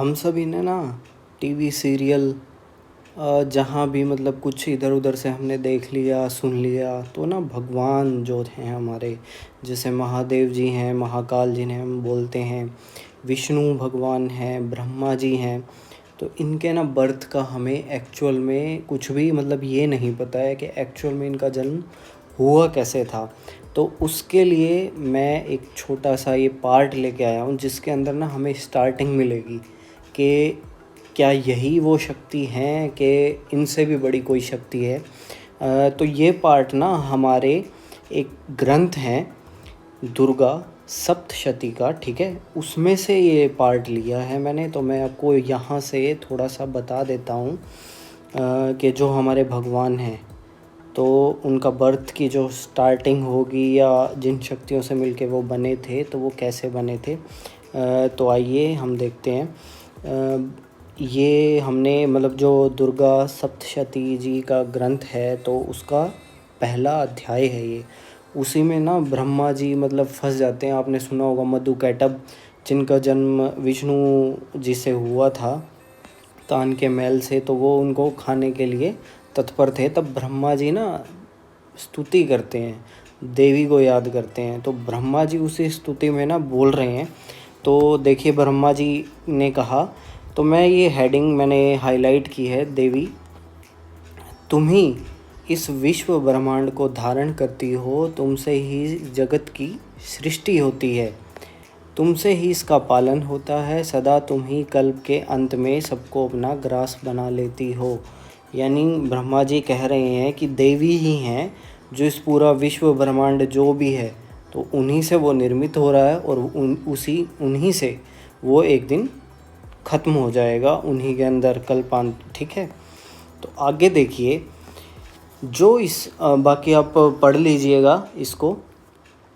हम सभी ने ना टीवी सीरियल जहाँ भी मतलब कुछ इधर उधर से हमने देख लिया सुन लिया तो ना भगवान जो हैं हमारे, जैसे महादेव जी हैं, महाकाल जिन्हें हम बोलते हैं, विष्णु भगवान हैं, ब्रह्मा जी हैं। तो इनके ना बर्थ का हमें एक्चुअल में कुछ भी मतलब ये नहीं पता है कि एक्चुअल में इनका जन्म हुआ कैसे था। तो उसके लिए मैं एक छोटा सा ये पार्ट लेके आया हूँ जिसके अंदर ना हमें स्टार्टिंग मिलेगी कि क्या यही वो शक्ति हैं कि इनसे भी बड़ी कोई शक्ति है। तो ये पार्ट ना हमारे एक ग्रंथ हैं दुर्गा सप्तशती का, ठीक है, उसमें से ये पार्ट लिया है मैंने। तो मैं आपको यहाँ से थोड़ा सा बता देता हूँ कि जो हमारे भगवान हैं तो उनका बर्थ की जो स्टार्टिंग होगी या जिन शक्तियों से मिलके वो बने थे तो वो कैसे बने थे। तो आइए हम देखते हैं। ये हमने मतलब जो दुर्गा सप्तशती जी का ग्रंथ है तो उसका पहला अध्याय है ये। उसी में ना ब्रह्मा जी मतलब फंस जाते हैं। आपने सुना होगा मधुकैटभ, जिनका जन्म विष्णु जी से हुआ था तान के मैल से, तो वो उनको खाने के लिए तत्पर थे। तब ब्रह्मा जी ना स्तुति करते हैं, देवी को याद करते हैं। तो ब्रह्मा जी उसी स्तुति में ना बोल रहे हैं। तो देखिए ब्रह्मा जी ने कहा, तो मैं ये हेडिंग मैंने हाईलाइट की है, देवी तुम ही इस विश्व ब्रह्मांड को धारण करती हो, तुमसे ही जगत की सृष्टि होती है, तुमसे ही इसका पालन होता है, सदा तुम ही कल्प के अंत में सबको अपना ग्रास बना लेती हो। यानी ब्रह्मा जी कह रहे हैं कि देवी ही हैं जो इस पूरा विश्व ब्रह्मांड जो भी है तो उन्हीं से वो निर्मित हो रहा है और उन्हीं से वो एक दिन ख़त्म हो जाएगा, उन्हीं के अंदर कल्पांत, ठीक है। तो आगे देखिए जो बाकी आप पढ़ लीजिएगा इसको।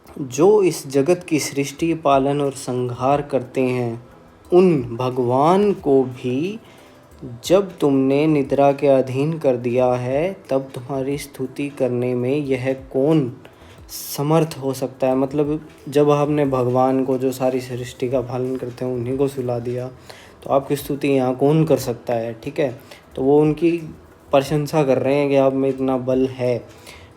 जो इस जगत की सृष्टि पालन और संहार करते हैं उन भगवान को भी जब तुमने निद्रा के अधीन कर दिया है तब तुम्हारी स्तुति करने में यह कौन समर्थ हो सकता है। मतलब जब आपने भगवान को जो सारी सृष्टि का पालन करते हैं उन्हीं को सुला दिया तो आपकी स्तुति यहाँ कौन कर सकता है, ठीक है। तो वो उनकी प्रशंसा कर रहे हैं कि आप में इतना बल है।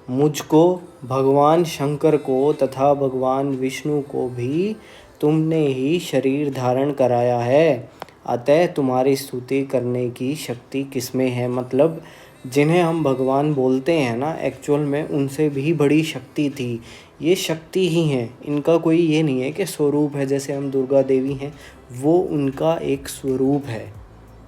मुझको, भगवान शंकर को तथा भगवान विष्णु को भी तुमने ही शरीर धारण कराया है, अतः तुम्हारी स्तुति करने की शक्ति किसमें है। मतलब जिन्हें हम भगवान बोलते हैं ना एक्चुअल में उनसे भी बड़ी शक्ति थी। ये शक्ति ही हैं, इनका कोई ये नहीं है कि स्वरूप है जैसे हम दुर्गा देवी हैं, वो उनका एक स्वरूप है,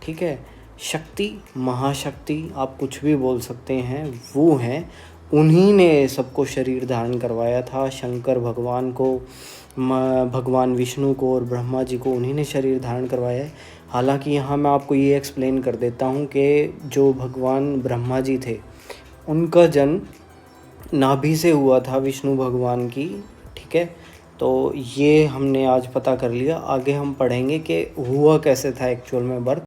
ठीक है। शक्ति, महाशक्ति, आप कुछ भी बोल सकते हैं, वो हैं। उन्हीं ने सबको शरीर धारण करवाया था, शंकर भगवान को, भगवान विष्णु को और ब्रह्मा जी को उन्हीं ने शरीर धारण करवाया है। हालांकि यहाँ मैं आपको ये एक्सप्लेन कर देता हूँ कि जो भगवान ब्रह्मा जी थे उनका जन्म नाभि से हुआ था विष्णु भगवान की, ठीक है। तो ये हमने आज पता कर लिया। आगे हम पढ़ेंगे कि हुआ कैसे था एक्चुअल में बर्थ।